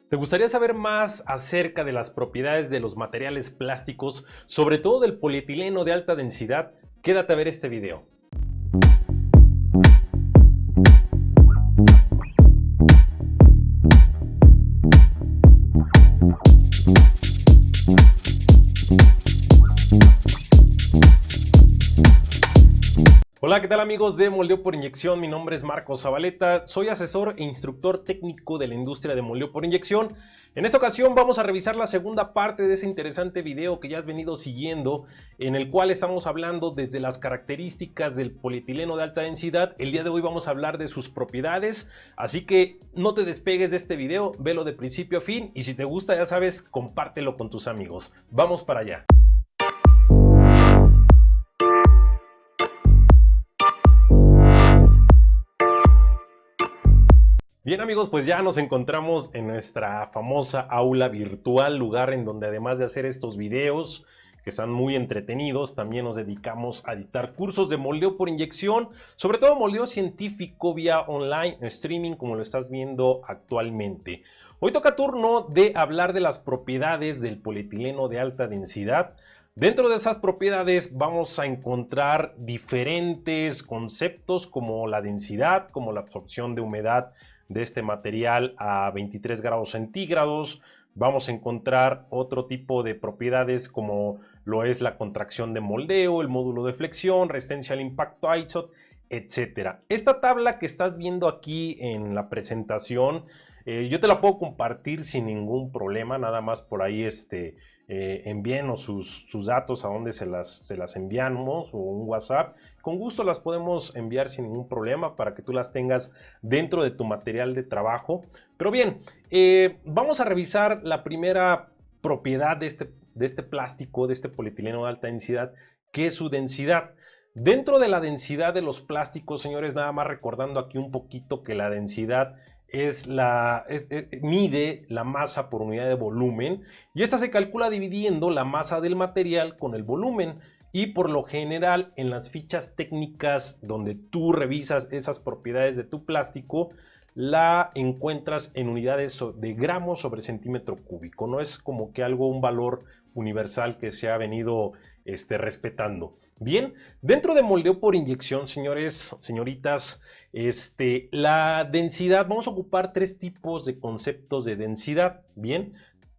¿Te gustaría saber más acerca de las propiedades de los materiales plásticos, sobre todo del polietileno de alta densidad? Quédate a ver este video. Hola, ¿qué tal amigos de Moldeo por Inyección? Mi nombre es Marcos Zabaleta, soy asesor e instructor técnico de la industria de moldeo por inyección. En esta ocasión vamos a revisar la segunda parte de ese interesante video que ya has venido siguiendo, en el cual estamos hablando desde las características del polietileno de alta densidad. El día de hoy vamos a hablar de sus propiedades, así que no te despegues de este video, velo de principio a fin y si te gusta, ya sabes, compártelo con tus amigos. Vamos para allá. Bien amigos, pues ya nos encontramos en nuestra famosa aula virtual, lugar en donde además de hacer estos videos que están muy entretenidos, también nos dedicamos a dictar cursos de moldeo por inyección, sobre todo moldeo científico vía online, streaming, como lo estás viendo actualmente. Hoy toca turno de hablar de las propiedades del polietileno de alta densidad. Dentro de esas propiedades vamos a encontrar diferentes conceptos como la densidad, como la absorción de humedad de este material a 23 grados centígrados. Vamos a encontrar otro tipo de propiedades como lo es la contracción de moldeo, el módulo de flexión, resistencia al impacto ISOT, etc. Esta tabla que estás viendo aquí en la presentación, yo te la puedo compartir sin ningún problema, nada más por ahí envíenos sus datos a donde se las enviamos o un WhatsApp. Con gusto las podemos enviar sin ningún problema para que tú las tengas dentro de tu material de trabajo. Pero bien, vamos a revisar la primera propiedad de este plástico, de este polietileno de alta densidad, que es su densidad. Dentro de la densidad de los plásticos, señores, nada más recordando aquí un poquito que la densidad mide la masa por unidad de volumen y esta se calcula dividiendo la masa del material con el volumen. Y por lo general en las fichas técnicas donde tú revisas esas propiedades de tu plástico, la encuentras en unidades de gramos sobre centímetro cúbico. No es como que un valor universal que se ha venido respetando. Bien, dentro de moldeo por inyección, señores, señoritas, la densidad, vamos a ocupar tres tipos de conceptos de densidad. Bien,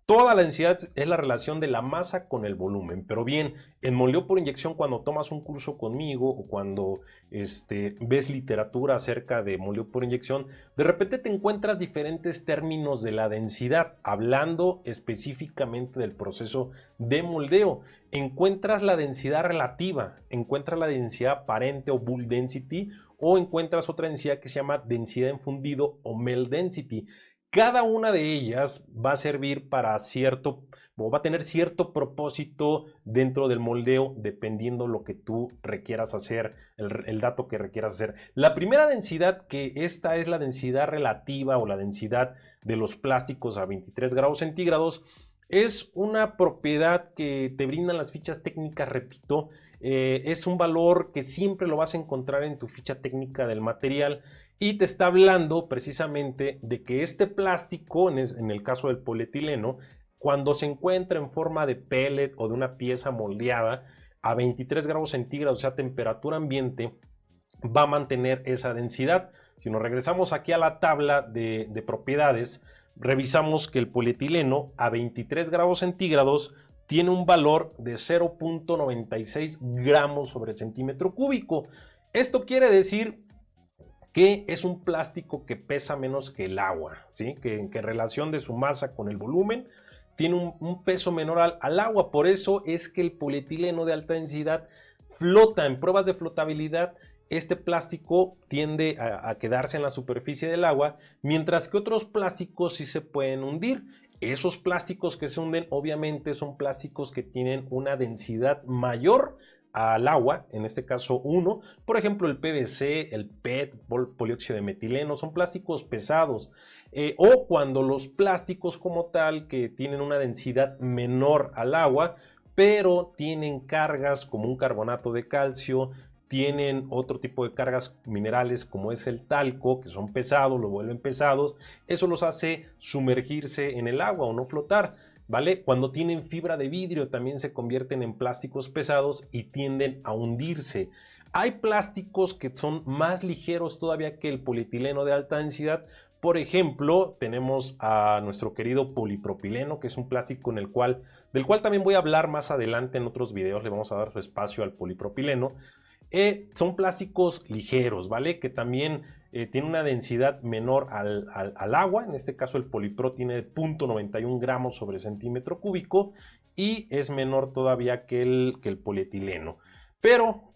toda la densidad es la relación de la masa con el volumen, pero bien, en moldeo por inyección, cuando tomas un curso conmigo o cuando ves literatura acerca de moldeo por inyección, de repente te encuentras diferentes términos de la densidad, hablando específicamente del proceso de moldeo. Encuentras la densidad relativa, encuentras la densidad aparente o bulk density, o encuentras otra densidad que se llama densidad en fundido o melt density. Cada una de ellas va a servir para va a tener cierto propósito dentro del moldeo, dependiendo lo que tú requieras hacer, el dato que requieras hacer. La primera densidad, que esta es la densidad relativa o la densidad de los plásticos a 23 grados centígrados, es una propiedad que te brindan las fichas técnicas, repito, es un valor que siempre lo vas a encontrar en tu ficha técnica del material. Y te está hablando precisamente de que este plástico, en el caso del polietileno, cuando se encuentra en forma de pellet o de una pieza moldeada a 23 grados centígrados, o sea, temperatura ambiente, va a mantener esa densidad. Si nos regresamos aquí a la tabla de propiedades, revisamos que el polietileno a 23 grados centígrados tiene un valor de 0.96 gramos sobre centímetro cúbico. Esto quiere decir que es un plástico que pesa menos que el agua, ¿sí? Que en relación de su masa con el volumen tiene un peso menor al agua. Por eso es que el polietileno de alta densidad flota. En pruebas de flotabilidad, este plástico tiende a quedarse en la superficie del agua, mientras que otros plásticos sí se pueden hundir. Esos plásticos que se hunden obviamente son plásticos que tienen una densidad mayor al agua, en este caso 1, por ejemplo el PVC, el PET, polióxido de metileno, son plásticos pesados, o cuando los plásticos como tal que tienen una densidad menor al agua, pero tienen cargas como un carbonato de calcio, tienen otro tipo de cargas minerales como es el talco, que son pesados, lo vuelven pesados, eso los hace sumergirse en el agua o no flotar, ¿vale? Cuando tienen fibra de vidrio también se convierten en plásticos pesados y tienden a hundirse. Hay plásticos que son más ligeros todavía que el polietileno de alta densidad. Por ejemplo, tenemos a nuestro querido polipropileno, que es un plástico del cual también voy a hablar más adelante en otros videos, le vamos a dar su espacio al polipropileno. Son plásticos ligeros, ¿vale? Que también tienen una densidad menor al agua. En este caso el polipro tiene 0.91 gramos sobre centímetro cúbico y es menor todavía que el polietileno. Pero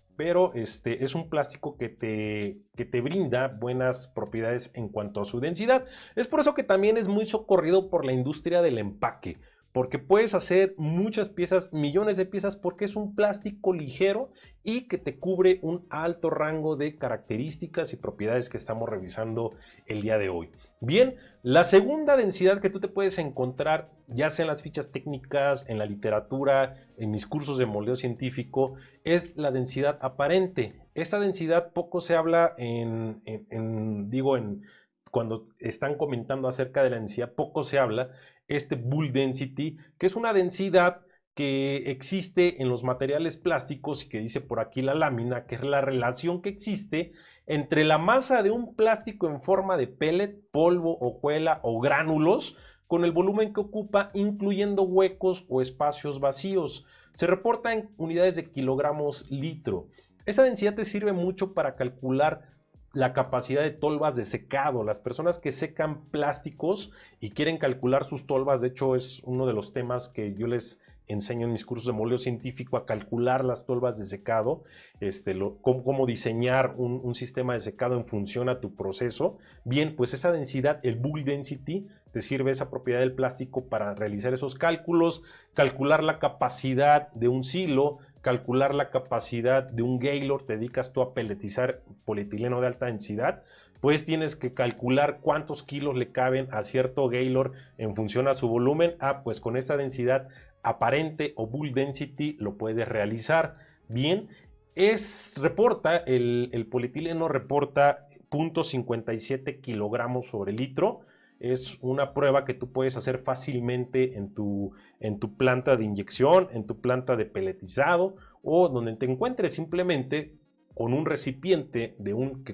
es un plástico que te brinda buenas propiedades en cuanto a su densidad. Es por eso que también es muy socorrido por la industria del empaque, porque puedes hacer muchas piezas, millones de piezas, porque es un plástico ligero y que te cubre un alto rango de características y propiedades que estamos revisando el día de hoy. Bien, la segunda densidad que tú te puedes encontrar, ya sea en las fichas técnicas, en la literatura, en mis cursos de moldeo científico, es la densidad aparente. Esta densidad poco se habla cuando están comentando acerca de la densidad, poco se habla. Este Bull Density, que es una densidad que existe en los materiales plásticos y que dice por aquí la lámina, que es la relación que existe entre la masa de un plástico en forma de pellet, polvo, hojuela o gránulos con el volumen que ocupa, incluyendo huecos o espacios vacíos. Se reporta en unidades de kilogramos litro. Esa densidad te sirve mucho para calcular la capacidad de tolvas de secado. Las personas que secan plásticos y quieren calcular sus tolvas, de hecho es uno de los temas que yo les enseño en mis cursos de moldeo científico, a calcular las tolvas de secado, cómo diseñar un sistema de secado en función a tu proceso. Bien, pues esa densidad, el Bull Density, te sirve esa propiedad del plástico para realizar esos cálculos, calcular la capacidad de un silo, calcular la capacidad de un Gaylord. Te dedicas tú a peletizar polietileno de alta densidad, pues tienes que calcular cuántos kilos le caben a cierto Gaylord en función a su volumen. Pues con esta densidad aparente o Bull Density lo puedes realizar. Bien, el polietileno reporta 0.57 kilogramos sobre litro. Es una prueba que tú puedes hacer fácilmente en tu planta de inyección, en tu planta de peletizado o donde te encuentres. Simplemente con un recipiente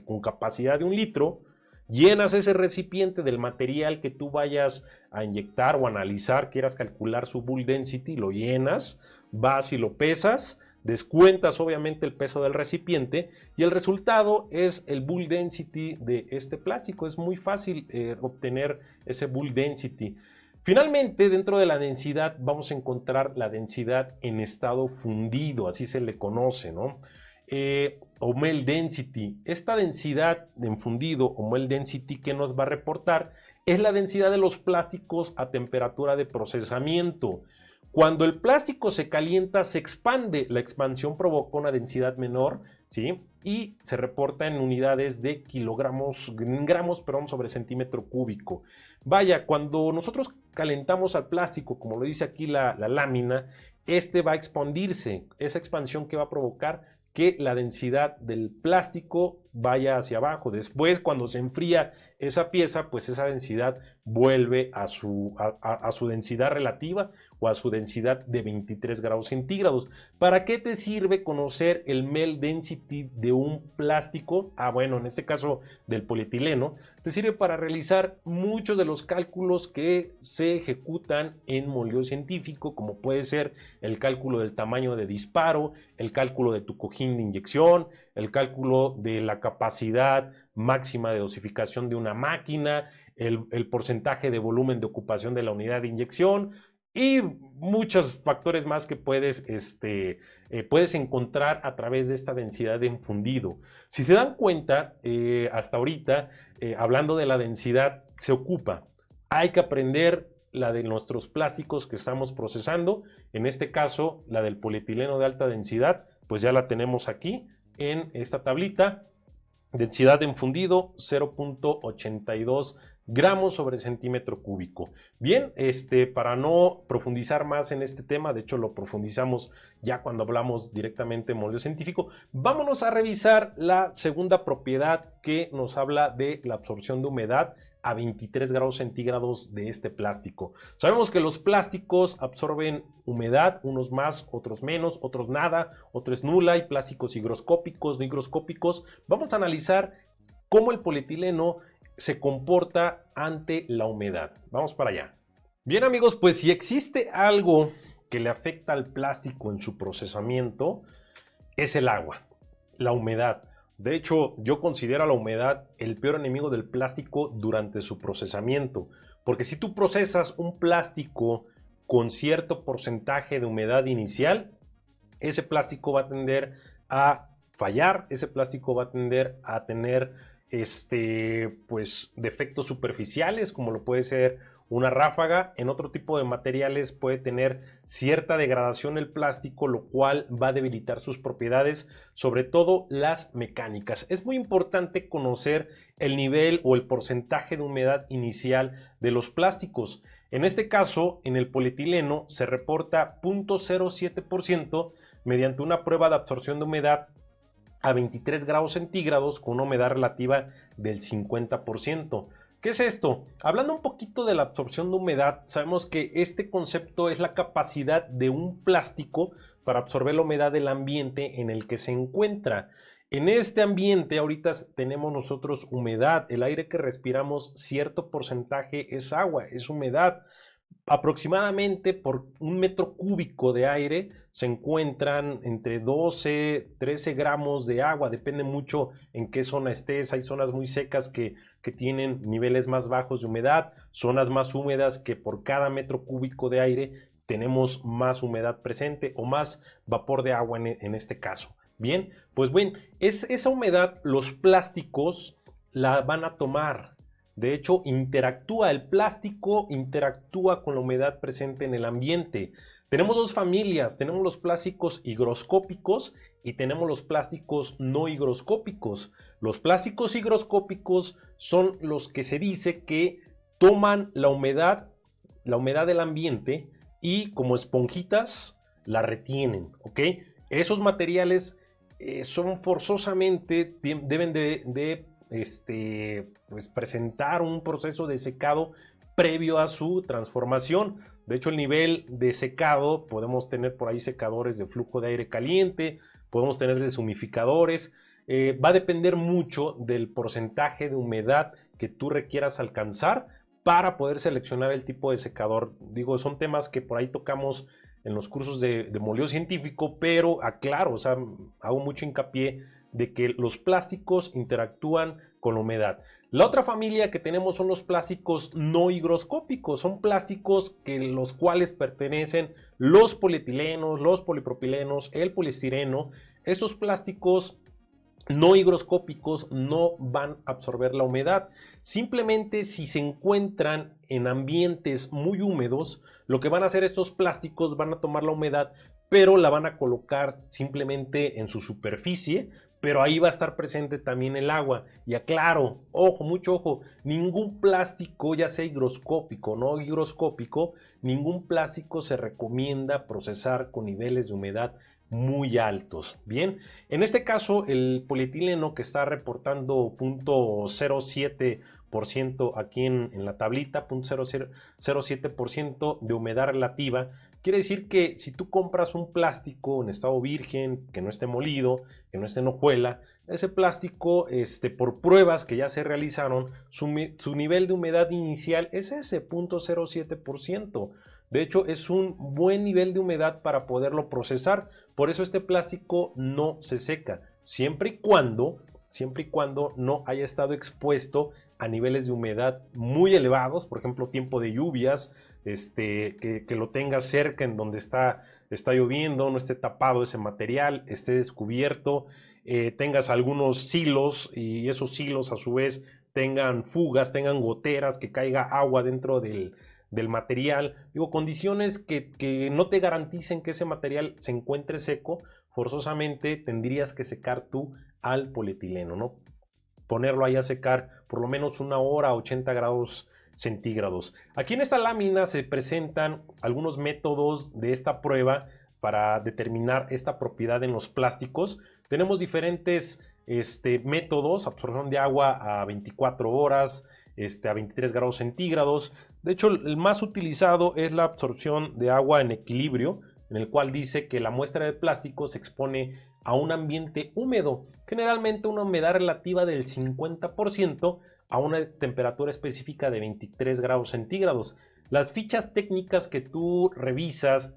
con capacidad de 1 litro, llenas ese recipiente del material que tú vayas a inyectar o analizar, quieras calcular su Bull Density, lo llenas, vas y lo pesas, descuentas obviamente el peso del recipiente y el resultado es el Bull Density de este plástico. Es muy fácil obtener ese Bull Density. Finalmente, dentro de la densidad vamos a encontrar la densidad en estado fundido, así se le conoce, ¿no? O Melt Density. Esta densidad en fundido o Melt Density que nos va a reportar es la densidad de los plásticos a temperatura de procesamiento. Cuando el plástico se calienta, se expande. La expansión provoca una densidad menor, ¿sí? Y se reporta en unidades de gramos sobre centímetro cúbico. Vaya, cuando nosotros calentamos al plástico, como lo dice aquí la lámina, va a expandirse. Esa expansión que va a provocar que la densidad del plástico vaya hacia abajo. Después, cuando se enfría esa pieza, pues esa densidad vuelve a su densidad relativa o a su densidad de 23 grados centígrados. ¿Para qué te sirve conocer el Melt Density de un plástico? Bueno, en este caso del polietileno, te sirve para realizar muchos de los cálculos que se ejecutan en moldeo científico, como puede ser el cálculo del tamaño de disparo, el cálculo de tu cojín de inyección, el cálculo de la capacidad máxima de dosificación de una máquina, el porcentaje de volumen de ocupación de la unidad de inyección y muchos factores más que puedes encontrar a través de esta densidad de fundido. Si se dan cuenta, hasta ahorita, hablando de la densidad, se ocupa. Hay que aprender la de nuestros plásticos que estamos procesando. En este caso, la del polietileno de alta densidad, pues ya la tenemos aquí en esta tablita. Densidad en fundido 0.82 gramos sobre centímetro cúbico. Bien, para no profundizar más en este tema, de hecho lo profundizamos ya cuando hablamos directamente de moleo científico, vámonos a revisar la segunda propiedad que nos habla de la absorción de humedad a 23 grados centígrados de este plástico. Sabemos que los plásticos absorben humedad, unos más, otros menos, otros nada, otros nula. Hay plásticos higroscópicos, no higroscópicos. Vamos a analizar cómo el polietileno se comporta ante la humedad. Vamos para allá. Bien amigos, pues si existe algo que le afecta al plástico en su procesamiento, es el agua, la humedad. De hecho, yo considero a la humedad el peor enemigo del plástico durante su procesamiento, porque si tú procesas un plástico con cierto porcentaje de humedad inicial, ese plástico va a tender a fallar, ese plástico va a tender a tener pues defectos superficiales, como lo puede ser una ráfaga. En otro tipo de materiales puede tener cierta degradación el plástico, lo cual va a debilitar sus propiedades, sobre todo las mecánicas. Es muy importante conocer el nivel o el porcentaje de humedad inicial de los plásticos. En este caso, en el polietileno se reporta 0.07% mediante una prueba de absorción de humedad a 23 grados centígrados con una humedad relativa del 50%. ¿Qué es esto? Hablando un poquito de la absorción de humedad, sabemos que este concepto es la capacidad de un plástico para absorber la humedad del ambiente en el que se encuentra. En este ambiente ahorita tenemos nosotros humedad, el aire que respiramos, cierto porcentaje es agua, es humedad. Aproximadamente por un metro cúbico de aire se encuentran entre 12, 13 gramos de agua, depende mucho en qué zona estés. Hay zonas muy secas que tienen niveles más bajos de humedad, zonas más húmedas que por cada metro cúbico de aire tenemos más humedad presente o más vapor de agua en este caso. Bien, pues bueno, esa humedad los plásticos la van a tomar. De hecho, el plástico interactúa con la humedad presente en el ambiente. Tenemos dos familias, tenemos los plásticos higroscópicos y tenemos los plásticos no higroscópicos. Los plásticos higroscópicos son los que se dice que toman la humedad del ambiente y como esponjitas la retienen, ¿ok? Esos materiales son forzosamente, deben de pues presentar un proceso de secado previo a su transformación. De hecho, el nivel de secado, podemos tener por ahí secadores de flujo de aire caliente, podemos tener deshumificadores. Va a depender mucho del porcentaje de humedad que tú requieras alcanzar para poder seleccionar el tipo de secador. Digo, son temas que por ahí tocamos en los cursos de moleo científico, pero aclaro, o sea, hago mucho hincapié de que los plásticos interactúan con la humedad. La otra familia que tenemos son los plásticos no higroscópicos, son plásticos los cuales pertenecen los polietilenos, los polipropilenos, el poliestireno. Estos plásticos no higroscópicos no van a absorber la humedad. Simplemente si se encuentran en ambientes muy húmedos, lo que van a hacer estos plásticos van a tomar la humedad, pero la van a colocar simplemente en su superficie, pero ahí va a estar presente también el agua. Y aclaro, ojo, mucho ojo, ningún plástico, ya sea higroscópico o no higroscópico, ningún plástico se recomienda procesar con niveles de humedad muy altos. Bien, en este caso el polietileno que está reportando 0.07% aquí en la tablita, 0.07% de humedad relativa, quiere decir que si tú compras un plástico en estado virgen, que no esté molido, que no esté en hojuela, ese plástico, por pruebas que ya se realizaron, su nivel de humedad inicial es ese 0.07%. De hecho, es un buen nivel de humedad para poderlo procesar. Por eso este plástico no se seca, siempre y cuando no haya estado expuesto a niveles de humedad muy elevados, por ejemplo, tiempo de lluvias, que lo tengas cerca en donde está lloviendo, no esté tapado ese material, esté descubierto, tengas algunos silos y esos silos a su vez tengan fugas, tengan goteras, que caiga agua dentro del material. Digo, condiciones que no te garanticen que ese material se encuentre seco, forzosamente tendrías que secar tú al polietileno, ¿no? ponerlo ahí a secar por lo menos 1 hora a 80 grados centígrados. Aquí en esta lámina se presentan algunos métodos de esta prueba para determinar esta propiedad en los plásticos. Tenemos diferentes métodos: absorción de agua a 24 horas, a 23 grados centígrados. De hecho, el más utilizado es la absorción de agua en equilibrio, en el cual dice que la muestra de plástico se expone a un ambiente húmedo, generalmente una humedad relativa del 50%, a una temperatura específica de 23 grados centígrados. Las fichas técnicas que tú revisas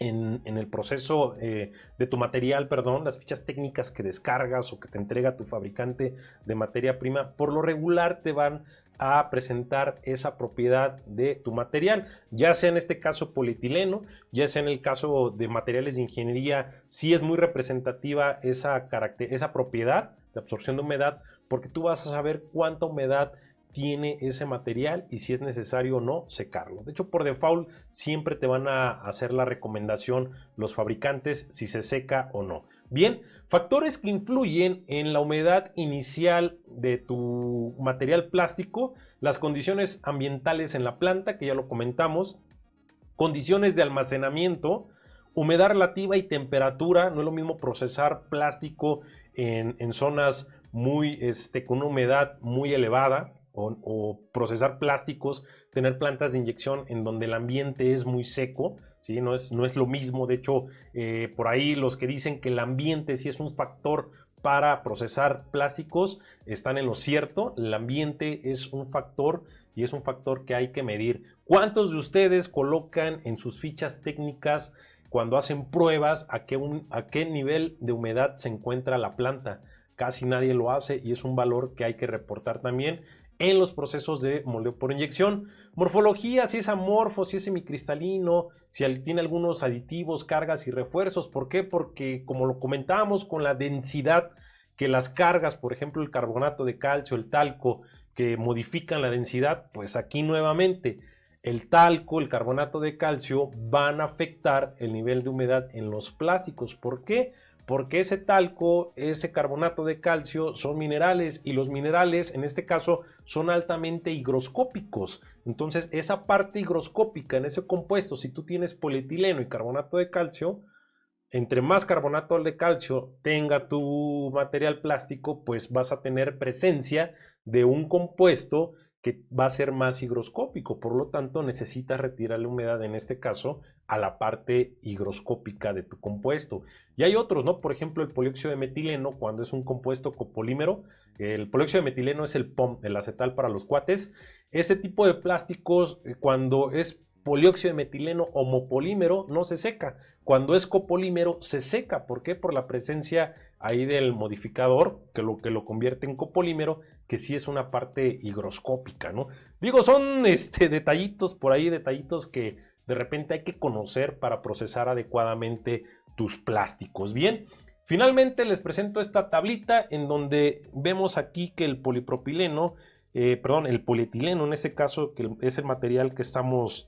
en el proceso de tu material, las fichas técnicas que descargas o que te entrega tu fabricante de materia prima, por lo regular te van a presentar esa propiedad de tu material, ya sea en este caso polietileno, ya sea en el caso de materiales de ingeniería. Sí es muy representativa esa propiedad de absorción de humedad, porque tú vas a saber cuánta humedad tiene ese material y si es necesario o no secarlo. De hecho, por default siempre te van a hacer la recomendación los fabricantes si se seca o no. Bien, factores que influyen en la humedad inicial de tu material plástico: las condiciones ambientales en la planta, que ya lo comentamos, condiciones de almacenamiento, humedad relativa y temperatura. No es lo mismo procesar plástico en zonas con una humedad muy elevada, o procesar plásticos, tener plantas de inyección en donde el ambiente es muy seco, ¿sí? No es lo mismo. De hecho, por ahí los que dicen que el ambiente sí es un factor para procesar plásticos están en lo cierto. El ambiente es un factor, y es un factor que hay que medir. ¿Cuántos de ustedes colocan en sus fichas técnicas, cuando hacen pruebas, a qué nivel de humedad se encuentra la planta? Casi nadie lo hace, y es un valor que hay que reportar también en los procesos de moldeo por inyección. Morfología: si es amorfo, si es semicristalino, si tiene algunos aditivos, cargas y refuerzos. ¿Por qué? Porque, como lo comentábamos, con la densidad que las cargas, por ejemplo el carbonato de calcio, el talco, que modifican la densidad, pues aquí nuevamente el talco, el carbonato de calcio van a afectar el nivel de humedad en los plásticos. ¿Por qué? Porque ese talco, ese carbonato de calcio son minerales, y los minerales en este caso son altamente higroscópicos. Entonces esa parte higroscópica en ese compuesto, si tú tienes polietileno y carbonato de calcio, entre más carbonato de calcio tenga tu material plástico, pues vas a tener presencia de un compuesto que va a ser más higroscópico. Por lo tanto, necesitas retirar la humedad, en este caso, a la parte higroscópica de tu compuesto. Y hay otros, ¿no? Por ejemplo, el polióxido de metileno, cuando es un compuesto copolímero. El polióxido de metileno es el POM, el acetal para los cuates. Ese tipo de plásticos, cuando es polióxido de metileno homopolímero, no se seca. Cuando es copolímero, se seca. ¿Por qué? Por la presencia ahí del modificador que lo convierte en copolímero, que sí es una parte higroscópica, ¿no? Digo, son detallitos por ahí, detallitos que de repente hay que conocer para procesar adecuadamente tus plásticos. Bien, finalmente les presento esta tablita en donde vemos aquí que el polipropileno, el polietileno en este caso, que es el material que estamos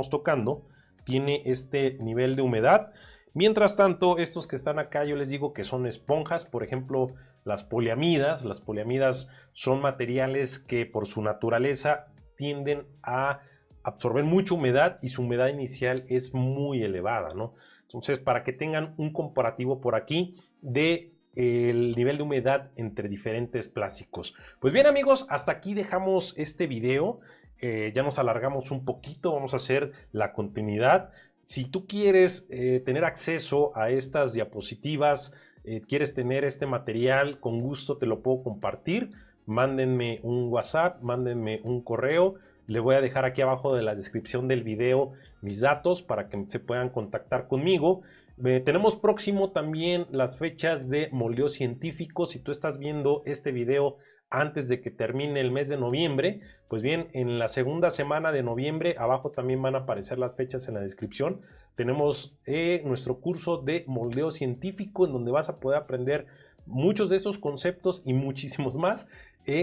tocando, tiene este nivel de humedad. Mientras tanto, estos que están acá, yo les digo que son esponjas. Por ejemplo, las poliamidas. Las poliamidas son materiales que por su naturaleza tienden a absorber mucha humedad, y su humedad inicial es muy elevada, ¿no? Entonces, para que tengan un comparativo por aquí de el nivel de humedad entre diferentes plásticos. Pues bien, amigos, hasta aquí dejamos este video. Ya nos alargamos un poquito, vamos a hacer la continuidad. Si tú quieres tener acceso a estas diapositivas, quieres tener este material, con gusto te lo puedo compartir. Mándenme un WhatsApp, mándenme un correo. Le voy a dejar aquí abajo de la descripción del video mis datos para que se puedan contactar conmigo. Tenemos próximo también las fechas de moldeo científico. Si tú estás viendo este video antes de que termine el mes de noviembre, pues bien, en la segunda semana de noviembre, abajo también van a aparecer las fechas en la descripción. Tenemos nuestro curso de moldeo científico, en donde vas a poder aprender muchos de esos conceptos y muchísimos más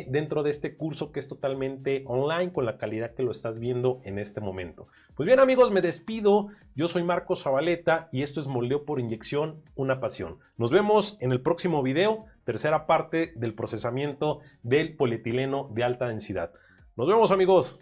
dentro de este curso que es totalmente online con la calidad que lo estás viendo en este momento. Pues bien amigos, me despido. Yo soy Marcos Zabaleta y esto es Moldeo por Inyección, una pasión. Nos vemos en el próximo video, tercera parte del procesamiento del polietileno de alta densidad. Nos vemos amigos.